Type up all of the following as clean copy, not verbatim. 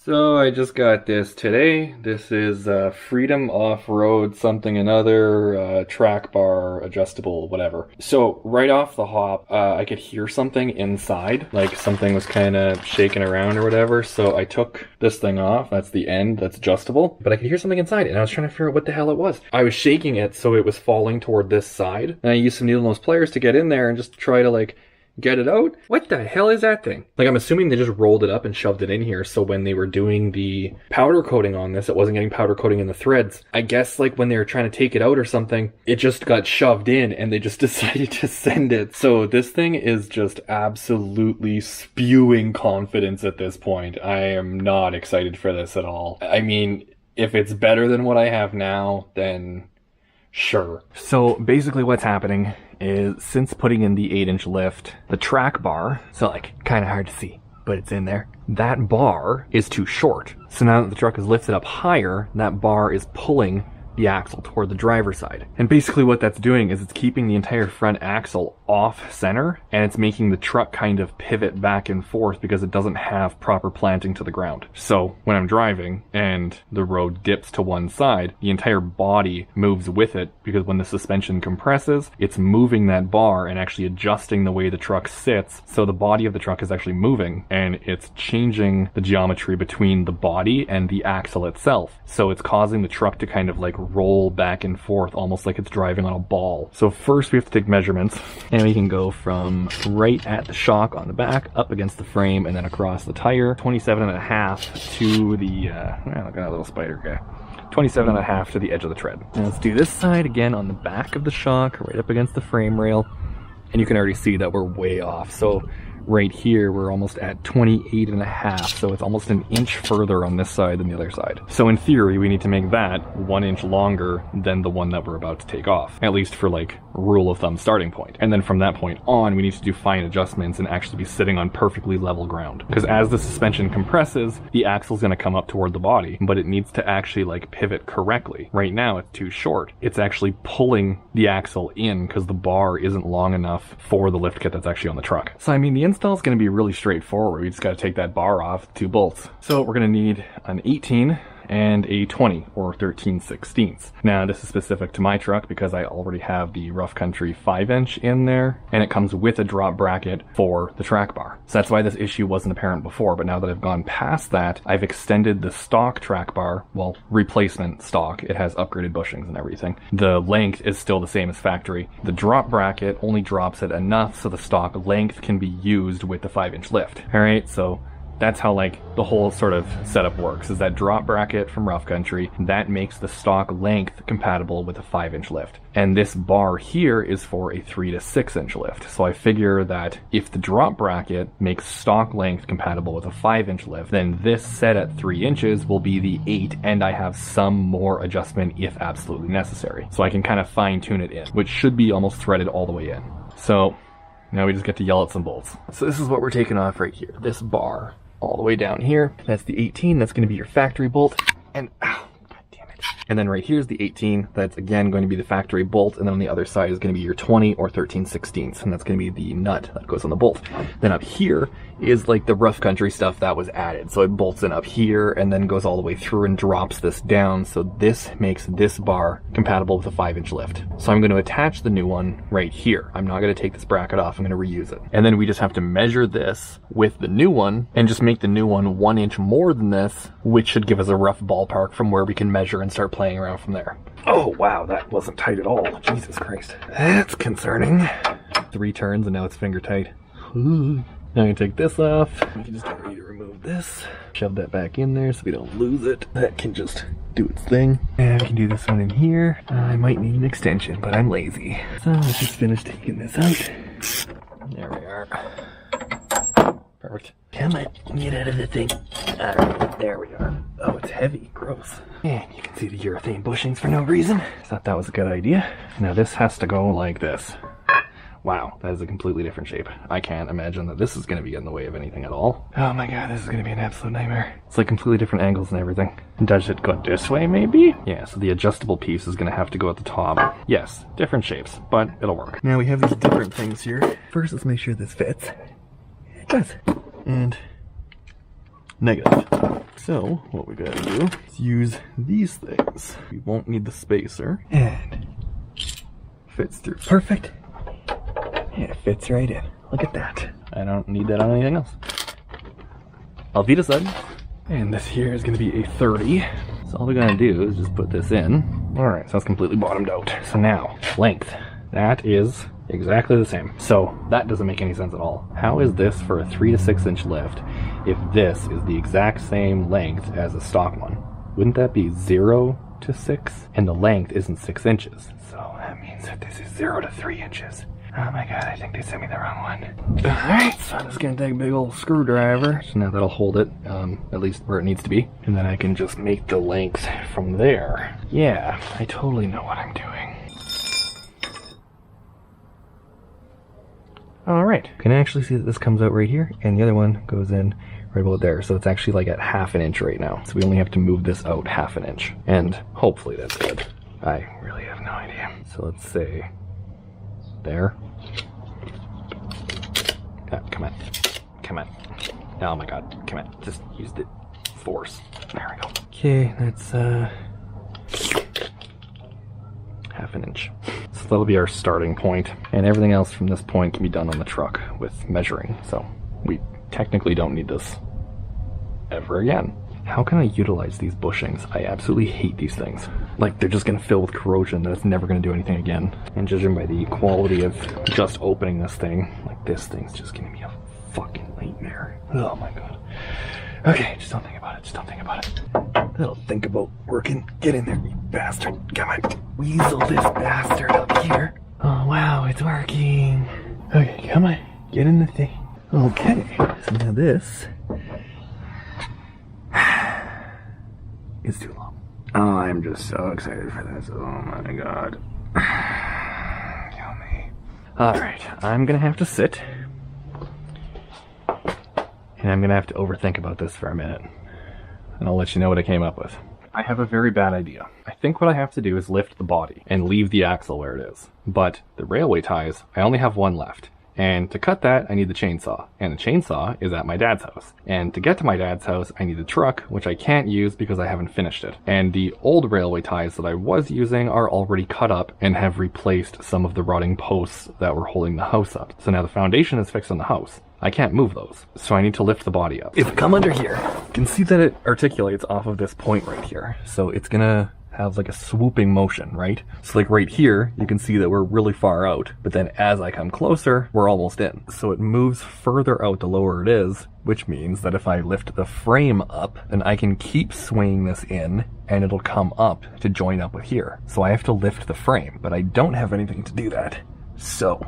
So I just got this today. This is Freedom Off-Road something another, track bar, adjustable, whatever. So right off the hop, I could hear something inside, like something was kind of shaking around or whatever. So I took this thing off. That's the end, that's adjustable. But I could hear something inside and I was trying to figure out what the hell it was. I was shaking it so it was falling toward this side. And I used some needle nose pliers to get in there and just try to like get it out. What the hell is that thing? Like, I'm assuming they just rolled it up and shoved it in here, so when they were doing the powder coating on this, it wasn't getting powder coating in the threads. I guess like when they were trying to take it out or something, it just got shoved in and they just decided to send it. So this thing is just absolutely spewing confidence at this point. I am not excited for this at all. I mean, if it's better than what I have now, then sure. So basically what's happening is, since putting in the 8-inch lift, the track bar, so like kind of hard to see, but it's in there, that bar is too short. So now that the truck is lifted up higher, that bar is pulling the axle toward the driver's side. And basically what that's doing is it's keeping the entire front axle off center, and it's making the truck kind of pivot back and forth because it doesn't have proper planting to the ground. So when I'm driving and the road dips to one side, the entire body moves with it, because when the suspension compresses, it's moving that bar and actually adjusting the way the truck sits. So the body of the truck is actually moving, and it's changing the geometry between the body and the axle itself. So it's causing the truck to kind of like roll back and forth, almost like it's driving on a ball. So first we have to take measurements, and we can go from right at the shock on the back up against the frame and then across the tire, 27.5 to the look at that little spider guy, 27.5 to the edge of the tread. Now let's do this side again on the back of the shock, right up against the frame rail, and you can already see that we're way off. So right here we're almost at 28.5, so it's almost an inch further on this side than the other side. So in theory we need to make that 1 inch longer than the one that we're about to take off, at least for like rule of thumb starting point. And then from that point on we need to do fine adjustments and actually be sitting on perfectly level ground, because as the suspension compresses, the axle's going to come up toward the body, but it needs to actually like pivot correctly. Right now it's too short. It's actually pulling the axle in because the bar isn't long enough for the lift kit that's actually on the truck. So I mean, the install is going to be really straightforward. We just got to take that bar off, 2 bolts. So we're going to need an 18 and a 20 or 13/16. Now this is specific to my truck because I already have the rough country 5-inch in there, and it comes with a drop bracket for the track bar. So that's why this issue wasn't apparent before, but now that I've gone past that, I've extended the stock track bar, well, replacement stock. It has upgraded bushings and everything. The length is still the same as factory. The drop bracket only drops it enough so the stock length can be used with the 5-inch lift. All right, so that's how like the whole sort of setup works, is that drop bracket from rough country that makes the stock length compatible with a 5-inch lift, and this bar here is for a 3 to 6-inch lift. So I figure that if the drop bracket makes stock length compatible with a 5-inch lift, then this set at 3 inches will be the 8, and I have some more adjustment if absolutely necessary. So I can kind of fine tune it in, which should be almost threaded all the way in. So now we just get to yell at some bolts. So this is what we're taking off right here, this bar all the way down here. That's the 18, that's going to be your factory bolt, and ow, god damn it. And then right here's the 18, that's again going to be the factory bolt, and then on the other side is going to be your 20 or 13/16, and that's going to be the nut that goes on the bolt. Then up here is like the rough country stuff that was added, so it bolts in up here and then goes all the way through and drops this down, so this makes this bar compatible with a 5-inch lift. So I'm going to attach the new one right here. I'm not going to take this bracket off, I'm going to reuse it. And then we just have to measure this with the new one and just make the new one 1 inch more than this, which should give us a rough ballpark from where we can measure and start playing around from there. Oh wow, that wasn't tight at all. Jesus Christ. That's concerning. 3 turns and now it's finger tight. Ooh. Now I can take this off. We can just get ready to remove this. Shove that back in there so we don't lose it. That can just do its thing. And we can do this one in here. I might need an extension, but I'm lazy. So let's just finish taking this out. There we are. Perfect. Come on, get out of the thing. Alright, there we are. Oh, it's heavy. Gross. And you can see the urethane bushings for no reason. Thought that was a good idea. Now this has to go like this. Wow, that is a completely different shape. I can't imagine that this is going to be in the way of anything at all. Oh my god, this is going to be an absolute nightmare. It's like completely different angles and everything. Does it go this way maybe? Yeah, so the adjustable piece is going to have to go at the top. Yes, different shapes, but it'll work. Now we have these different things here. First, let's make sure this fits. It does. And negative. So what we gotta do is use these things. We won't need the spacer. And fits through. Perfect. Yeah, it fits right in. Look at that. I don't need that on anything else. Alvita side. And this here is gonna be a 30. So all we're gonna do is just put this in. All right, so that's completely bottomed out. So now, length. That is exactly the same. So that doesn't make any sense at all. How is this for a 3 to 6 inch lift if this is the exact same length as a stock one? Wouldn't that be 0 to 6? And the length isn't 6 inches. So that means that this is 0 to 3 inches. Oh my god, I think they sent me the wrong one. Alright, so I'm just gonna take a big old screwdriver. So now that'll hold it, at least where it needs to be. And then I can just make the length from there. Yeah, I totally know what I'm doing. Alright, you can actually see that this comes out right here, and the other one goes in right about there. So it's actually like at ½ an inch right now. So we only have to move this out ½ an inch. And hopefully that's good. I really have no idea. So let's say there. Oh, come on. Come on. Oh my god. Come on. Just use the force. There we go. Okay, that's ½ an inch. So that'll be our starting point. And everything else from this point can be done on the truck with measuring. So we technically don't need this ever again. How can I utilize these bushings? I absolutely hate these things. Like, they're just gonna fill with corrosion that it's never gonna do anything again. And judging by the quality of just opening this thing, like this thing's just gonna be a fucking nightmare. Oh my god. Okay, just don't think about it, just don't think about it. That'll think about working. Get in there, you bastard. Come on, weasel this bastard up here. Oh wow, it's working. Okay, come on, get in the thing. Okay, so now this is too long. Oh, I'm just so excited for this. Oh my god. Kill me. Alright, I'm gonna have to sit. And I'm gonna have to overthink about this for a minute. And I'll let you know what I came up with. I have a very bad idea. I think what I have to do is lift the body and leave the axle where it is. But the railway ties, I only have one left. And to cut that, I need the chainsaw. And the chainsaw is at my dad's house. And to get to my dad's house, I need the truck, which I can't use because I haven't finished it. And the old railway ties that I was using are already cut up and have replaced some of the rotting posts that were holding the house up. So now the foundation is fixed on the house. I can't move those, so I need to lift the body up. If I come under here, you can see that it articulates off of this point right here. So it's gonna have like a swooping motion, right? So like right here, you can see that we're really far out, but then as I come closer, we're almost in. So it moves further out the lower it is, which means that if I lift the frame up, then I can keep swinging this in and it'll come up to join up with here. So I have to lift the frame, but I don't have anything to do that. So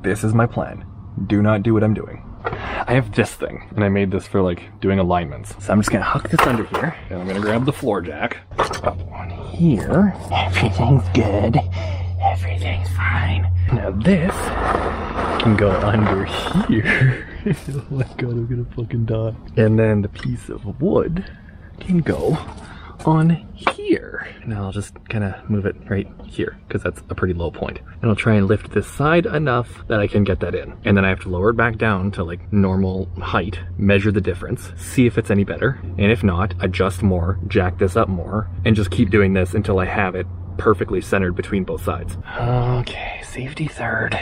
this is my plan. Do not do what I'm doing. I have this thing, and I made this for like doing alignments. So I'm just gonna huck this under here, and I'm gonna grab the floor jack up on here. Everything's good. Everything's fine. Now this can go under here. Oh my god, I'm gonna fucking die. And then the piece of wood can go on here. And I'll just kind of move it right here because that's a pretty low point. And I'll try and lift this side enough that I can get that in. And then I have to lower it back down to like normal height, measure the difference, see if it's any better. And if not, adjust more, jack this up more, and just keep doing this until I have it perfectly centered between both sides. Okay, safety third.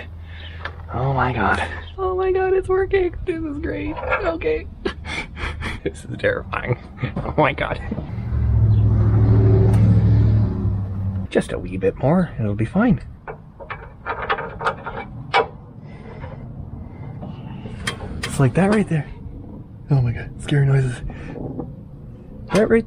Oh my god. Oh my god, it's working. This is great. Okay. This is terrifying. Oh my god. Just a wee bit more, and it'll be fine. It's like that right there. Oh my god, scary noises. That right.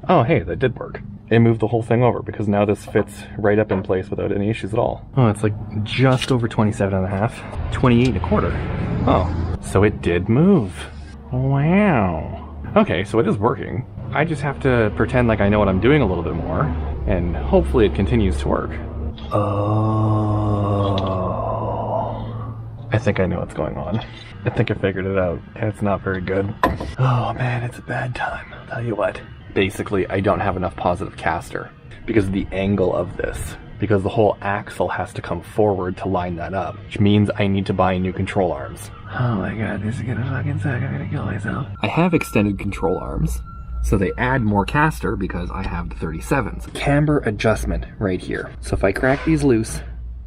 Oh hey, that did work. It moved the whole thing over because now this fits right up in place without any issues at all. Oh, it's like just over 27.5, 28.25. Oh. So it did move. Wow. Okay, so it is working. I just have to pretend like I know what I'm doing a little bit more, and hopefully it continues to work. Oh. I think I know what's going on. I think I figured it out, and it's not very good. Oh man, it's a bad time. I'll tell you what. Basically, I don't have enough positive caster because the angle of this because the whole axle has to come forward to line that up, which means I need to buy new control arms. Oh my god, this is gonna fucking suck. I'm gonna kill myself. I have extended control arms, so they add more caster because I have the 37s. Camber adjustment right here. So if I crack these loose,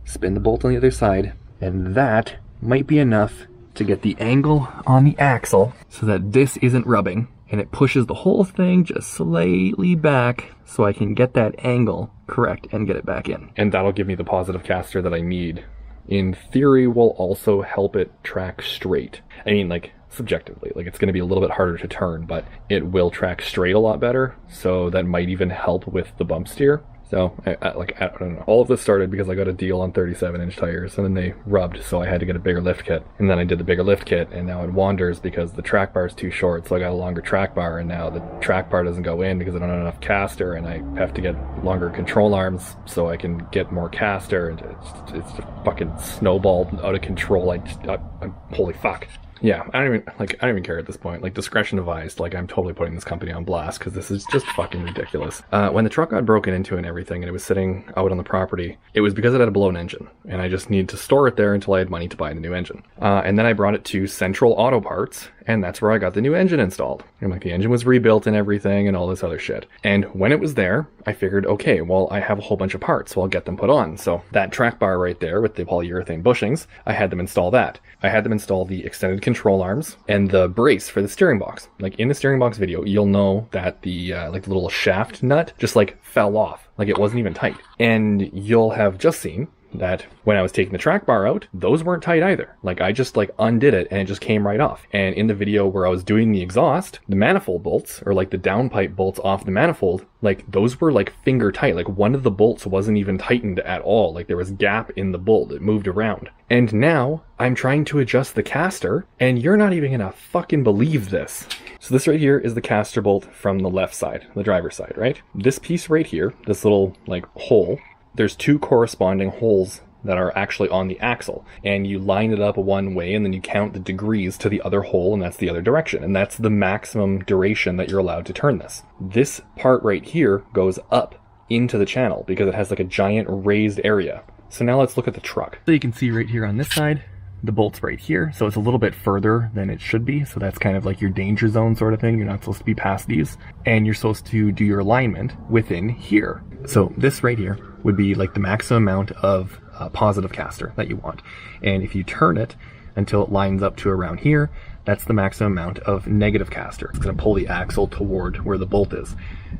spin the bolt on the other side, and that might be enough to get the angle on the axle so that this isn't rubbing, and it pushes the whole thing just slightly back so I can get that angle correct and get it back in. And that'll give me the positive caster that I need. In theory, will also help it track straight. I mean, like, subjectively, like, it's going to be a little bit harder to turn, but it will track straight a lot better, so that might even help with the bump steer. So, I don't know. All of this started because I got a deal on 37-inch tires, and then they rubbed, so I had to get a bigger lift kit. And then I did the bigger lift kit, and now it wanders because the track bar is too short, so I got a longer track bar, and now the track bar doesn't go in because I don't have enough caster, and I have to get longer control arms so I can get more caster, and it's just fucking snowballed out of control. I'm holy fuck. Yeah, I don't even care at this point. Like, discretion advised. Like, I'm totally putting this company on blast because this is just fucking ridiculous. When the truck got broken into and everything, and it was sitting out on the property, it was because it had a blown engine, and I just needed to store it there until I had money to buy the new engine. And then I brought it to Central Auto Parts, and that's where I got the new engine installed. And like, the engine was rebuilt and everything and all this other shit. And when it was there, I figured, okay, well, I have a whole bunch of parts, so I'll get them put on. So that track bar right there with the polyurethane bushings, I had them install that. I had them install the extended control arms and the brace for the steering box. Like, in the steering box video, you'll know that the like the little shaft nut just like fell off. Like, it wasn't even tight. And you'll have just seen that when I was taking the track bar out, those weren't tight either. Like, I just like undid it and it just came right off. And in the video where I was doing the exhaust, the manifold bolts, or like the downpipe bolts off the manifold, like those were like finger tight. Like, one of the bolts wasn't even tightened at all. Like, there was gap in the bolt. It moved around. And now I'm trying to adjust the caster, and you're not even gonna fucking believe this. So this right here is the caster bolt from the left side, the driver's side, right? This piece right here, this little like hole, there's two corresponding holes that are actually on the axle, and you line it up one way and then you count the degrees to the other hole, and that's the other direction, and that's the maximum duration that you're allowed to turn this. This part right here goes up into the channel because it has like a giant raised area. So now let's look at the truck. So you can see right here on this side, the bolt's right here, so it's a little bit further than it should be, so that's kind of like your danger zone sort of thing. You're not supposed to be past these, and you're supposed to do your alignment within here. So this right here would be like the maximum amount of positive caster that you want, and if you turn it until it lines up to around here, that's the maximum amount of negative caster. It's going to pull the axle toward where the bolt is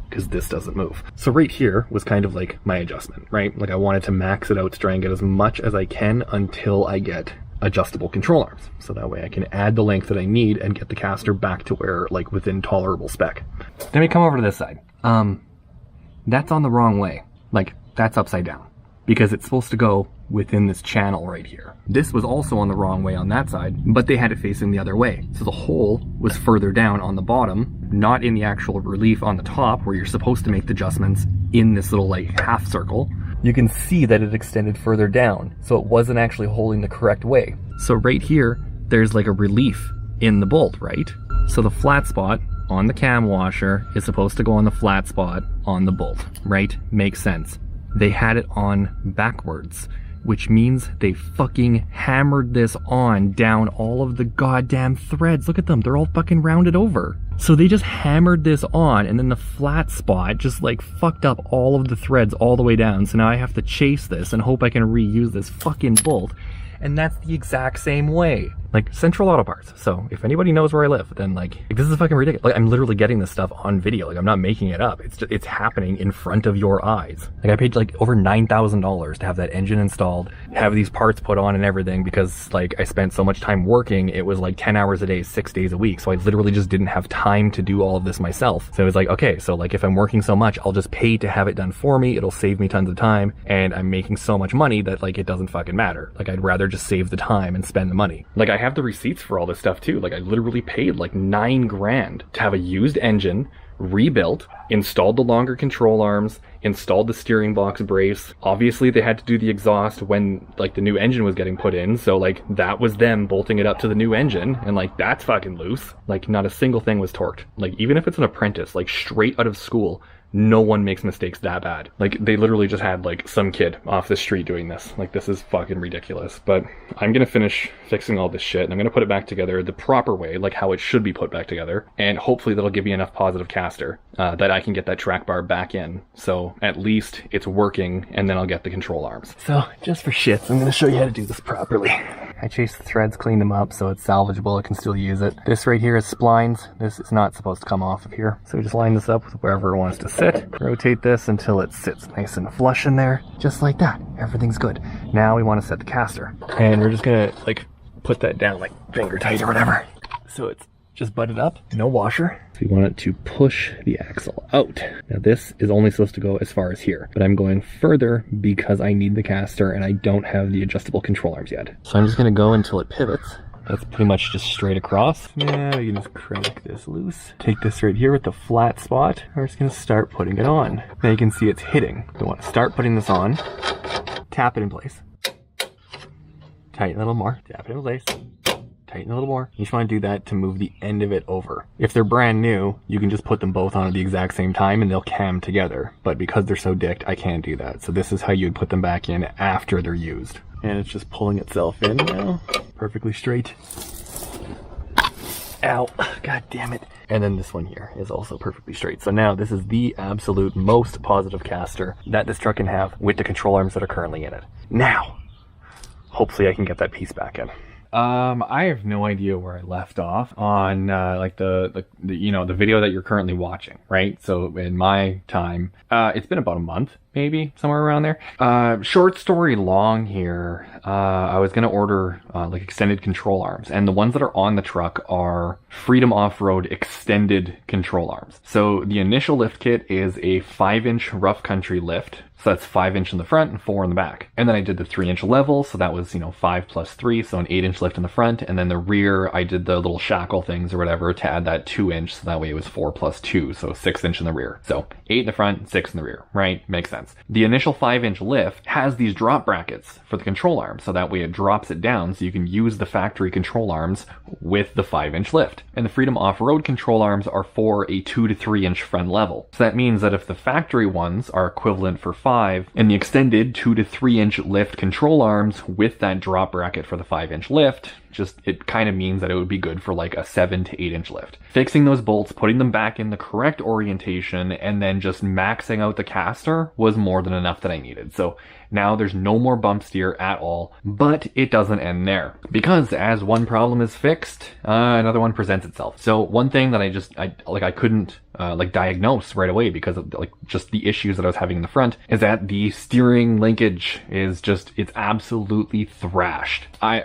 because this doesn't move. So right here was kind of like my adjustment, right? Like, I wanted to max it out to try and get as much as I can until I get adjustable control arms, so that way I can add the length that I need and get the caster back to where, like, within tolerable spec. Then we come over to this side. That's on the wrong way. Like, that's upside down because it's supposed to go within this channel right here. This was also on the wrong way on that side, but they had it facing the other way. So the hole was further down on the bottom, not in the actual relief on the top where you're supposed to make the adjustments in this little like half circle. You can see that it extended further down, so it wasn't actually holding the correct way. So right here, there's like a relief in the bolt, right? So the flat spot on the cam washer is supposed to go on the flat spot on the bolt, right? Makes sense. They had it on backwards, which means they fucking hammered this on down all of the goddamn threads. Look at them, they're all fucking rounded over. So they just hammered this on, and then the flat spot just like fucked up all of the threads all the way down. So now I have to chase this and hope I can reuse this fucking bolt. And that's the exact same way. Like, Central Auto Parts. So if anybody knows where I live, then like this is fucking ridiculous. Like, I'm literally getting this stuff on video. Like, I'm not making it up. It's happening in front of your eyes. Like, I paid like over $9,000 to have that engine installed, have these parts put on and everything, because like I spent so much time working. It was like 10 hours a day, 6 days a week. So I literally just didn't have time to do all of this myself. So it was like, okay, so like if I'm working so much, I'll just pay to have it done for me. It'll save me tons of time, and I'm making so much money that like it doesn't fucking matter. Like, I'd rather just save the time and spend the money. Like, I have the receipts for all this stuff too. Like, I literally paid like $9 grand to have a used engine rebuilt, installed the longer control arms, installed the steering box brace. Obviously they had to do the exhaust when like the new engine was getting put in, so like that was them bolting it up to the new engine, and like that's fucking loose. Like, not a single thing was torqued. Like, even if it's an apprentice, like straight out of school, no one makes mistakes that bad. Like, they literally just had, like, some kid off the street doing this. Like, this is fucking ridiculous. But I'm gonna finish fixing all this shit, and I'm gonna put it back together the proper way, like how it should be put back together. And hopefully that'll give me enough positive caster that I can get that track bar back in. So at least it's working, and then I'll get the control arms. So, just for shits, I'm gonna show you how to do this properly. I chased the threads, cleaned them up so it's salvageable, I can still use it. This right here is splines. This is not supposed to come off of here. So we just line this up with wherever it wants to sit. Rotate this until it sits nice and flush in there. Just like that. Everything's good. Now we want to set the caster. And we're just gonna like put that down like finger tight or whatever. So it's just butted up, no washer. So we want it to push the axle out. Now this is only supposed to go as far as here, but I'm going further because I need the caster and I don't have the adjustable control arms yet. So I'm just gonna go until it pivots. That's pretty much just straight across. Now you can just crank this loose. Take this right here with the flat spot. We're just gonna start putting it on. Now you can see it's hitting. We want to start putting this on. Tap it in place. Tighten a little more. Tap it in place. Tighten a little more. You just want to do that to move the end of it over. If they're brand new, you can just put them both on at the exact same time and they'll cam together. But because they're so dicked, I can't do that. So this is how you'd put them back in after they're used. And it's just pulling itself in now. Perfectly straight. Ow. God damn it. And then this one here is also perfectly straight. So now this is the absolute most positive caster that this truck can have with the control arms that are currently in it. Now, hopefully I can get that piece back in. I have no idea where I left off on, like the you know, the video that you're currently watching, right? So in my time, it's been about a month, maybe somewhere around there. Short story long here, I was going to order, like extended control arms, and the ones that are on the truck are Freedom Off-Road extended control arms. So the initial lift kit is a 5-inch rough country lift. So that's 5-inch in the front and 4 in the back. And then I did the 3-inch level. So that was, you know, 5 plus 3. So an 8-inch lift in the front. And then the rear, I did the little shackle things or whatever to add that 2-inch. So that way it was 4 plus 2. So 6-inch in the rear. So 8 in the front, 6 in the rear, right? Makes sense. The initial 5-inch lift has these drop brackets for the control arm. So that way it drops it down. So you can use the factory control arms with the 5-inch lift. And the Freedom Off-Road control arms are for a 2 to 3-inch front level. So that means that if the factory ones are equivalent for 5, and the extended 2 to 3-inch lift control arms with that drop bracket for the 5-inch lift, just it kind of means that it would be good for like a 7 to 8-inch lift. Fixing those bolts, putting them back in the correct orientation, and then just maxing out the caster was more than enough that I needed. So now there's no more bump steer at all, but it doesn't end there. Because as one problem is fixed, another one presents itself. So one thing that I couldn't like diagnose right away because of like just the issues that I was having in the front is that the steering linkage is just, it's absolutely thrashed. I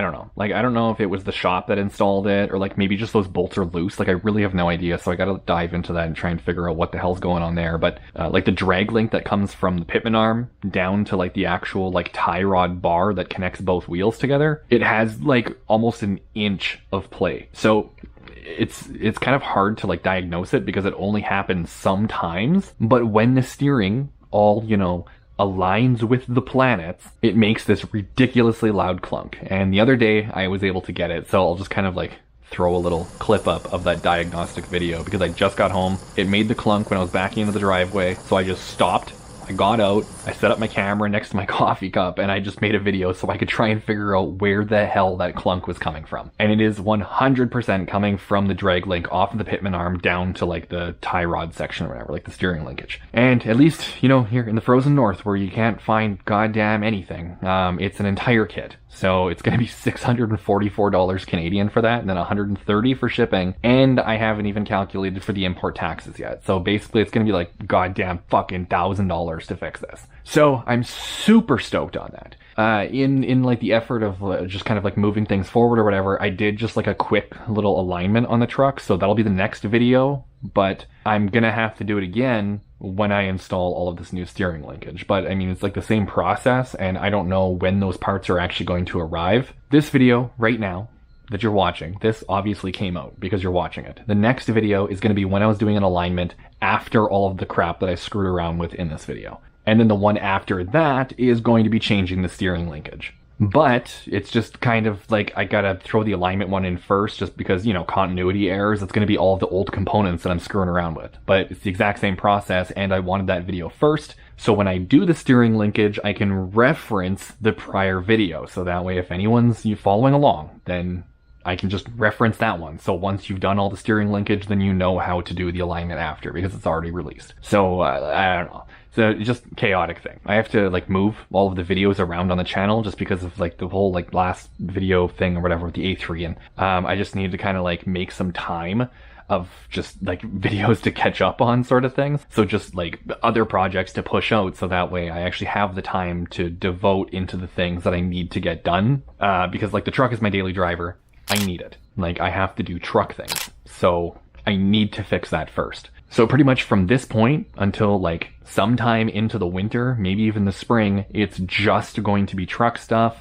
don't know. Like, I don't know if it was the shop that installed it or like maybe just those bolts are loose. Like, I really have no idea. So I got to dive into that and try and figure out what the hell's going on there. But like the drag link that comes from the pitman arm down to like the actual like tie rod bar that connects both wheels together, it has like almost an inch of play. So it's kind of hard to like diagnose it because it only happens sometimes. But when the steering all, you know, aligns with the planets, it makes this ridiculously loud clunk. And the other day I was able to get it, so I'll just kind of like throw a little clip up of that diagnostic video because I just got home. It made the clunk when I was backing into the driveway, so I just stopped. I got out, I set up my camera next to my coffee cup, and I just made a video so I could try and figure out where the hell that clunk was coming from. And it is 100% coming from the drag link off of the pitman arm down to like the tie rod section or whatever, like the steering linkage. And at least, you know, here in the frozen north where you can't find goddamn anything, it's an entire kit. So it's going to be $644 Canadian for that, and then $130 for shipping. And I haven't even calculated for the import taxes yet. So basically it's going to be like goddamn fucking $1,000 to fix this. So I'm super stoked on that. In like the effort of just kind of like moving things forward or whatever, I did just like a quick little alignment on the truck. So that'll be the next video, but I'm going to have to do it again when I install all of this new steering linkage. But I mean, it's like the same process, and I don't know when those parts are actually going to arrive. This video right now that you're watching, this obviously came out because you're watching it. The next video is going to be when I was doing an alignment after all of the crap that I screwed around with in this video. And then the one after that is going to be changing the steering linkage. But it's just kind of like I gotta throw the alignment one in first just because, continuity errors. It's gonna be all of the old components that I'm screwing around with. But it's the exact same process, and I wanted that video first. So when I do the steering linkage, I can reference the prior video. So that way, if anyone's following along, then I can just reference that one. So once you've done all the steering linkage, then you know how to do the alignment after because it's already released. So I don't know. So just chaotic thing. I have to move all of the videos around on the channel just because of the whole last video thing or whatever with the A3, and I just need to kind of make some time of just videos to catch up on sort of things. So just other projects to push out so that way I actually have the time to devote into the things that I need to get done. Because the truck is my daily driver. I need it. I have to do truck things. So I need to fix that first. So pretty much from this point until sometime into the winter, maybe even the spring, it's just going to be truck stuff.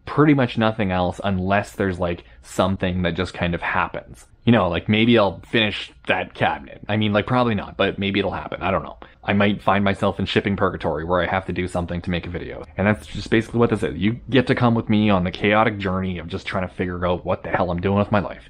Pretty much nothing else unless there's something that just kind of happens. Maybe I'll finish that cabinet. I mean, probably not, but maybe it'll happen. I don't know. I might find myself in shipping purgatory where I have to do something to make a video. And that's just basically what this is. You get to come with me on the chaotic journey of just trying to figure out what the hell I'm doing with my life.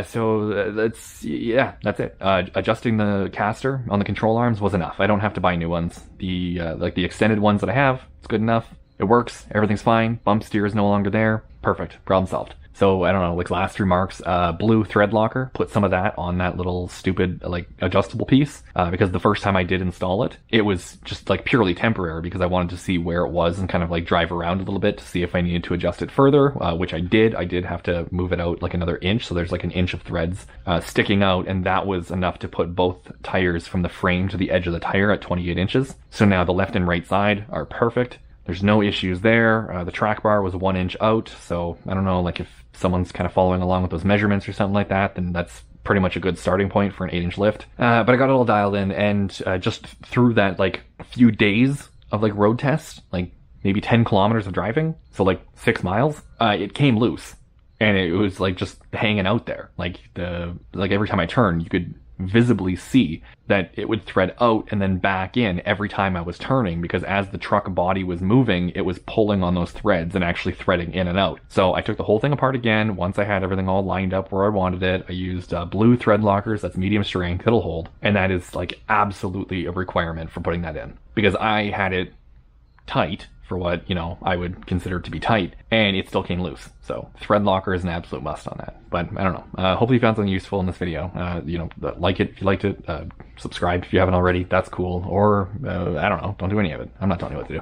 So that's it. Adjusting the caster on the control arms was enough. I don't have to buy new ones. The the extended ones that I have, it's good enough. It works. Everything's fine. Bump steer is no longer there. Perfect. Problem solved. So I don't know, last remarks, blue thread locker, put some of that on that little stupid adjustable piece, because the first time I did install it, it was just purely temporary because I wanted to see where it was and kind of drive around a little bit to see if I needed to adjust it further, which I did. I did have to move it out another inch, so there's an inch of threads sticking out, and that was enough to put both tires from the frame to the edge of the tire at 28 inches. So now the left and right side are perfect. There's no issues there. The track bar was 1 inch out, so I don't know, if someone's kind of following along with those measurements or something like that, then that's pretty much a good starting point for an 8-inch lift. But I got it all dialed in, and just through that few days of road tests, maybe 10 kilometers of driving, so 6 miles, it came loose, and it was just hanging out there. Every time I turned, you could visibly see that it would thread out and then back in every time I was turning, because as the truck body was moving, it was pulling on those threads and actually threading in and out. So I took the whole thing apart again. Once I had everything all lined up where I wanted it, I used blue thread lockers. That's medium strength. It'll hold. And that is absolutely a requirement for putting that in, because I had it tight for what, I would consider to be tight, and it still came loose. So thread locker is an absolute must on that. But I don't know. Hopefully you found something useful in this video. Like it if you liked it. Subscribe if you haven't already. That's cool. Or, I don't know. Don't do any of it. I'm not telling you what to do.